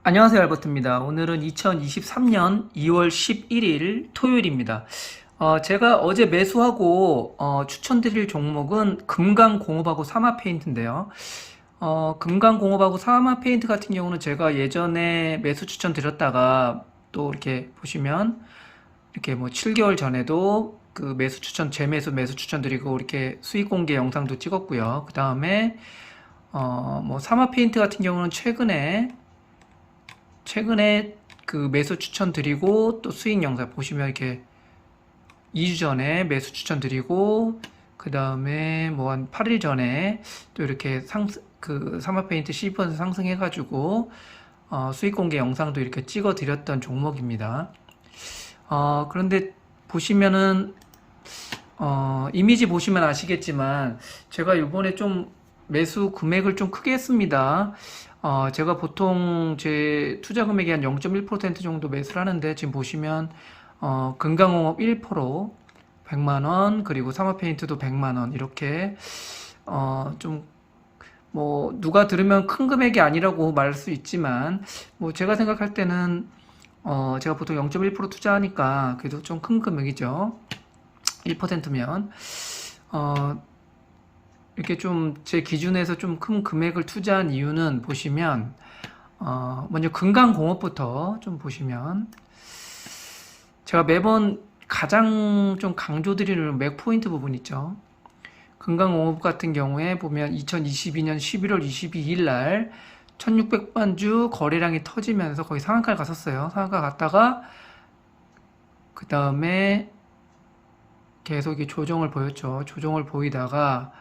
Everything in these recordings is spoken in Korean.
안녕하세요, 알버트입니다. 오늘은 2023년 2월 11일 토요일입니다. 제가 어제 매수하고 추천드릴 종목은 금강공업하고 사마페인트인데요. 금강공업하고 사마페인트 같은 경우는 제가 예전에 매수 추천드렸다가 또 이렇게 보시면 이렇게 뭐 7개월 전에도 그 매수 추천, 재매수 매수 추천드리고 이렇게 수익 공개 영상도 찍었고요. 그 다음에 뭐 사마페인트 같은 경우는 최근에 그 매수 추천드리고 또 수익 영상 보시면 이렇게 2주 전에 매수 추천드리고 그 다음에 뭐 한 8일 전에 또 이렇게 그 사마페인트 12% 상승해가지고 수익 공개 영상도 이렇게 찍어 드렸던 종목입니다. 그런데 보시면은 이미지 보시면 아시겠지만 제가 이번에 좀 매수 금액을 좀 크게 했습니다. 제가 보통 제 투자 금액이 한 0.1% 정도 매수를 하는데 지금 보시면 금강공업 1% 100만원 그리고 사마페인트도 100만원 이렇게 좀 뭐 누가 들으면 큰 금액이 아니라고 말할 수 있지만 뭐 제가 생각할 때는 제가 보통 0.1% 투자하니까 그래도 좀 큰 금액이죠. 1%면 이렇게 좀 제 기준에서 좀 큰 금액을 투자한 이유는 보시면 먼저 금강공업부터 좀 보시면 제가 매번 가장 좀 강조드리는 맥포인트 부분 있죠. 금강공업 같은 경우에 보면 2022년 11월 22일 날 1600만주 거래량이 터지면서 거의 상한가를 갔었어요. 상한가 갔다가 그 다음에 계속 조정을 보였죠. 조정을 보이다가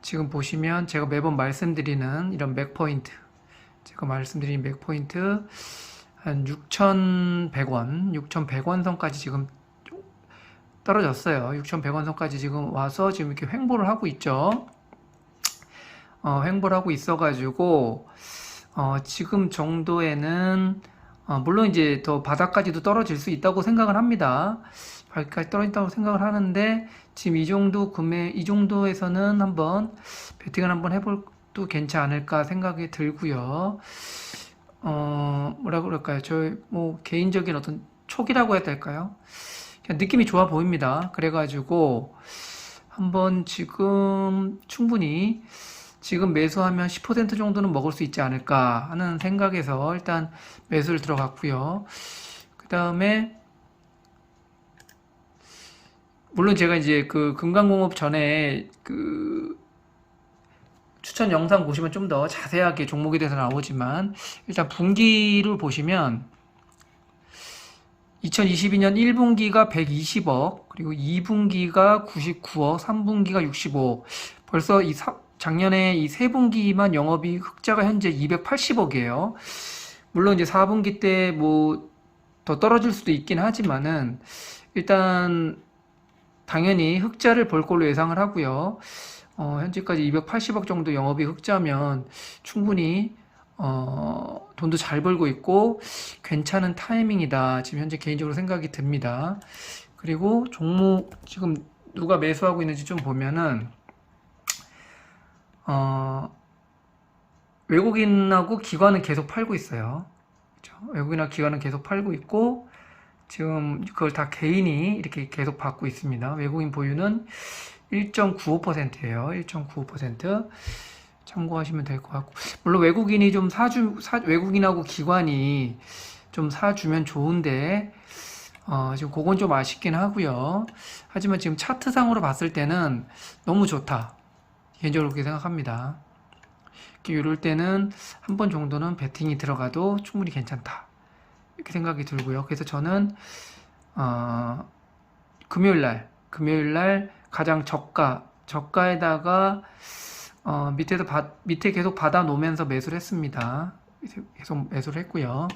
지금 보시면 제가 매번 말씀드리는 이런 맥포인트, 제가 말씀드린 맥포인트 한 6,100원, 6,100원 선까지 지금 떨어졌어요. 6,100원 선까지 지금 와서 지금 이렇게 횡보를 하고 있죠. 횡보를 하고 있어가지고 지금 정도에는 물론 이제 더 바닥까지도 떨어질 수 있다고 생각을 합니다. 바닥까지 떨어진다고 생각을 하는데 지금 이 정도 금액, 이 정도에서는 한번 베팅을 한번 해볼도 괜찮지 않을까 생각이 들고요. 뭐라 그럴까요? 저 뭐 개인적인 어떤 촉이라고 해야 될까요? 그냥 느낌이 좋아 보입니다. 그래가지고 한번 지금 충분히 지금 매수하면 10% 정도는 먹을 수 있지 않을까 하는 생각에서 일단 매수를 들어갔고요. 그 다음에 물론 제가 이제 그 금강공업 전에 그 추천 영상 보시면 좀 더 자세하게 종목에 대해서 나오지만 일단 분기를 보시면 2022년 1분기가 120억, 그리고 2분기가 99억, 3분기가 65억. 벌써 작년에 이 세 분기만 영업이 흑자가 현재 280억이에요. 물론 이제 4분기 때 뭐 더 떨어질 수도 있긴 하지만은 일단 당연히 흑자를 볼 걸로 예상을 하고요. 현재까지 280억 정도 영업이 흑자면 충분히 돈도 잘 벌고 있고 괜찮은 타이밍이다. 지금 현재 개인적으로 생각이 듭니다. 그리고 종목 지금 누가 매수하고 있는지 좀 보면은 외국인하고 기관은 계속 팔고 있어요. 그렇죠? 외국인하고 기관은 계속 팔고 있고 지금 그걸 다 개인이 이렇게 계속 받고 있습니다. 외국인 보유는 1.95%예요. 1.95%. 참고하시면 될 것 같고 물론 외국인이 좀 외국인하고 기관이 좀 사주면 좋은데 지금 그건 좀 아쉽긴 하고요. 하지만 지금 차트상으로 봤을 때는 너무 좋다. 개인적으로 그렇게 생각합니다. 이럴 때는 한 번 정도는 베팅이 들어가도 충분히 괜찮다. 이렇게 생각이 들고요. 그래서 저는 금요일날 가장 저가에다가 밑에 계속 받아 놓으면서 매수를 했습니다. 계속 매수를 했고요.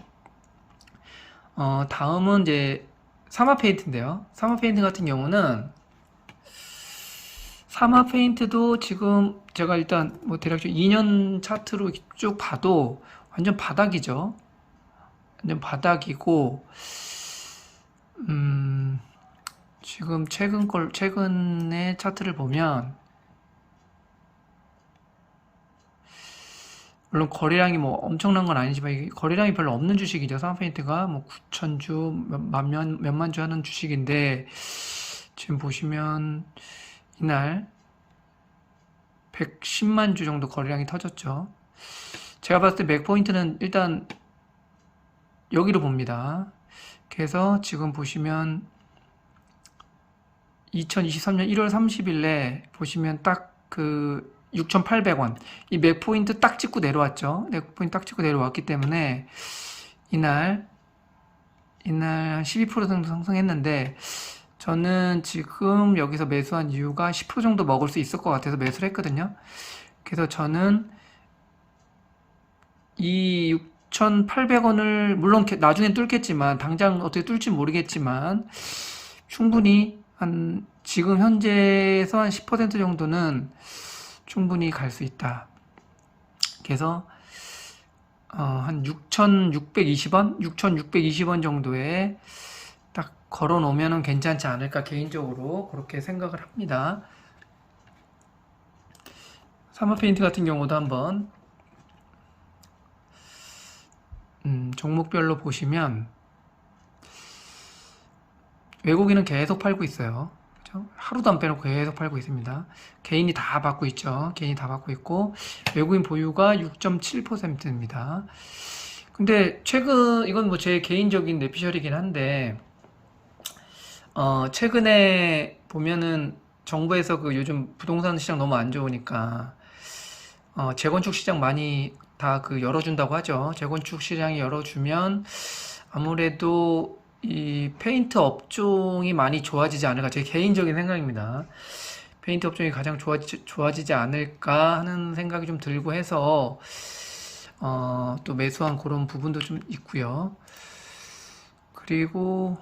다음은 이제 사마페인트인데요. 사마페인트 같은 경우는 사마페인트도 지금 제가 일단 뭐 대략 2년 차트로 쭉 봐도 완전 바닥이죠. 완전 바닥이고 지금 최근의 차트를 보면 물론 거래량이 뭐 엄청난 건 아니지만 이게 거래량이 별로 없는 주식이죠. 삼성페인트가 뭐 9,000주, 몇만 주 하는 주식인데 지금 보시면 이날 110만 주 정도 거래량이 터졌죠. 제가 봤을 때 맥포인트는 일단 여기로 봅니다. 그래서 지금 보시면 2023년 1월 30일에 보시면 딱 그 6,800원 이 맥포인트 딱 찍고 내려왔죠. 맥포인트 딱 찍고 내려왔기 때문에 이날 한 12% 정도 상승했는데 저는 지금 여기서 매수한 이유가 10% 정도 먹을 수 있을 것 같아서 매수를 했거든요. 그래서 저는 이 6,800원을 물론 나중엔 뚫겠지만 당장 어떻게 뚫지 모르겠지만 충분히 한 지금 현재에서 한 10% 정도는 충분히 갈 수 있다. 그래서 한 6,620원, 6,620원 정도에 딱 걸어 놓으면 괜찮지 않을까 개인적으로 그렇게 생각을 합니다. 삼성페인트 같은 경우도 한번 종목별로 보시면 외국인은 계속 팔고 있어요. 그죠? 하루도 안 빼놓고 계속 팔고 있습니다. 개인이 다 받고 있죠. 개인이 다 받고 있고 외국인 보유가 6.7%입니다. 근데 최근 이건 뭐 제 개인적인 내피셜이긴 한데 최근에 보면은 정부에서 그 요즘 부동산 시장 너무 안 좋으니까 재건축 시장 많이 다 그 열어준다고 하죠. 재건축 시장이 열어주면 아무래도 이 페인트 업종이 많이 좋아지지 않을까 제 개인적인 생각입니다. 페인트 업종이 가장 좋아지지 않을까 하는 생각이 좀 들고 해서 또 매수한 그런 부분도 좀 있고요. 그리고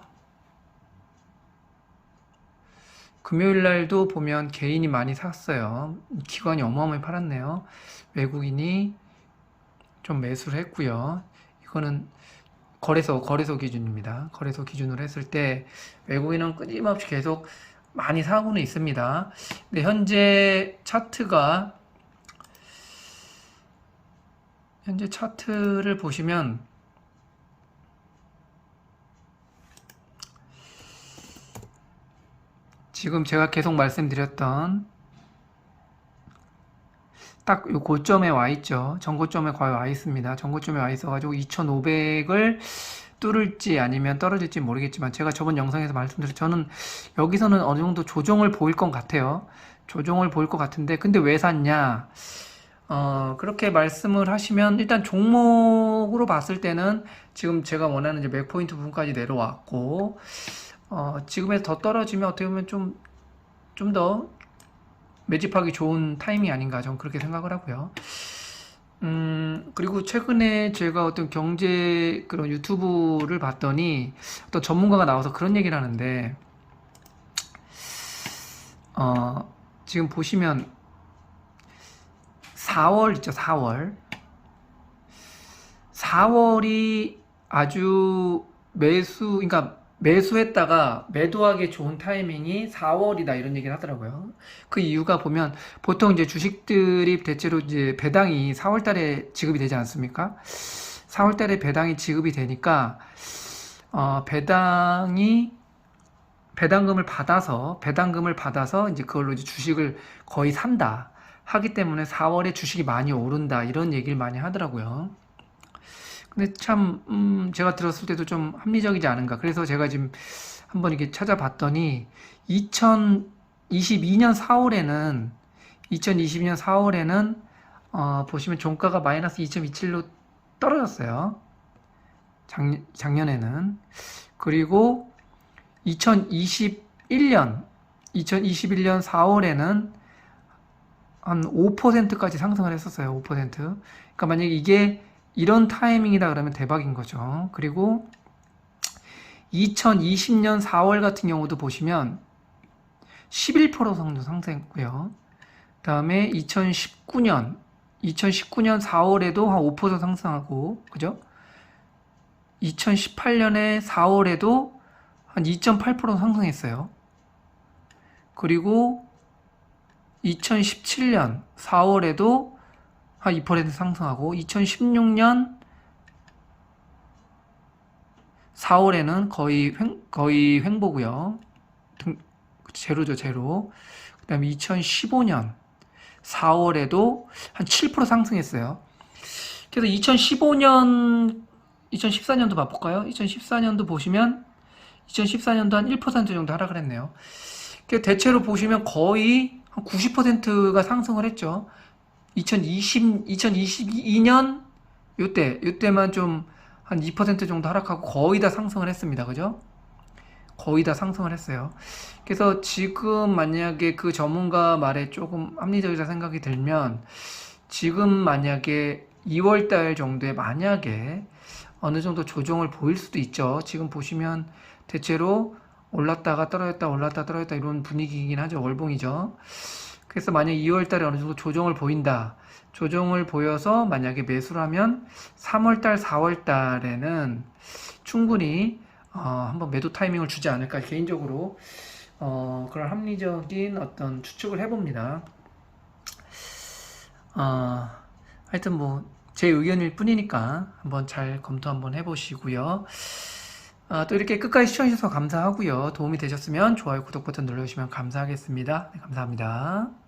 금요일 날도 보면 개인이 많이 샀어요. 기관이 어마어마하게 팔았네요. 외국인이 좀 매수를 했고요. 이거는 거래소 기준입니다. 거래소 기준으로 했을 때 외국인은 끊임없이 계속 많이 사고는 있습니다. 근데 현재 차트를 보시면 지금 제가 계속 말씀드렸던 딱 이 고점에 와 있죠. 전고점에 거의 와 있습니다. 전고점에 와 있어가지고 2,500을 뚫을지 아니면 떨어질지 모르겠지만 제가 저번 영상에서 말씀드렸죠. 저는 여기서는 어느 정도 조정을 보일 것 같아요. 조정을 보일 것 같은데 근데 왜 샀냐? 그렇게 말씀을 하시면 일단 종목으로 봤을 때는 지금 제가 원하는 이제 맥포인트 부분까지 내려왔고 지금에서 더 떨어지면 어떻게 보면 좀 더 매집하기 좋은 타이밍이 아닌가 저는 그렇게 생각을 하고요. 그리고 최근에 제가 어떤 경제 그런 유튜브를 봤더니 어떤 전문가가 나와서 그런 얘기를 하는데 지금 보시면 4월 있죠. 4월이 아주 그러니까 매수했다가 매도하기 좋은 타이밍이 4월이다 이런 얘기를 하더라고요. 그 이유가 보면 보통 이제 주식들이 대체로 이제 배당이 4월 달에 지급이 되지 않습니까? 4월 달에 배당이 지급이 되니까 배당금을 받아서 이제 그걸로 이제 주식을 거의 산다 하기 때문에 4월에 주식이 많이 오른다 이런 얘기를 많이 하더라고요. 근데 참 제가 들었을 때도 좀 합리적이지 않은가. 그래서 제가 지금 한번 이렇게 찾아봤더니 2022년 4월에는 보시면 종가가 마이너스 2.27로 떨어졌어요. 작년에는. 그리고 2021년 4월에는 한 5%까지 상승을 했었어요. 5%. 그러니까 만약에 이게 이런 타이밍이다 그러면 대박인 거죠. 그리고 2020년 4월 같은 경우도 보시면 11% 정도 상승했고요. 그 다음에 2019년 4월에도 한 5% 상승하고, 그죠? 2018년에 4월에도 한 2.8% 상승했어요. 그리고 2017년 4월에도 한 2% 상승하고 2016년 4월에는 거의 횡보고요. 제로죠, 제로. 그 다음에 2015년 4월에도 한 7% 상승했어요. 그래서 2014년도 봐볼까요? 2014년도 보시면 2014년도 한 1% 정도 하락을 했네요. 대체로 보시면 거의 한 90%가 상승을 했죠. 2022년 요때만 좀 한 2% 정도 하락하고 거의 다 상승을 했습니다. 그죠? 거의 다 상승을 했어요. 그래서 지금 만약에 그 전문가 말에 조금 합리적이다 생각이 들면 지금 만약에 2월달 정도에 만약에 어느 정도 조정을 보일 수도 있죠. 지금 보시면 대체로 올랐다가 떨어졌다 올랐다 떨어졌다 이런 분위기이긴 하죠. 월봉이죠. 그래서 만약 2월달에 어느 정도 조정을 보인다. 조정을 보여서 만약에 매수를 하면 3월달, 4월달에는 충분히 한번 매도 타이밍을 주지 않을까 개인적으로 그런 합리적인 어떤 추측을 해봅니다. 하여튼 뭐 제 의견일 뿐이니까 한번 잘 검토 한번 해보시고요. 또 이렇게 끝까지 시청해주셔서 감사하고요. 도움이 되셨으면 좋아요, 구독 버튼 눌러주시면 감사하겠습니다. 네, 감사합니다.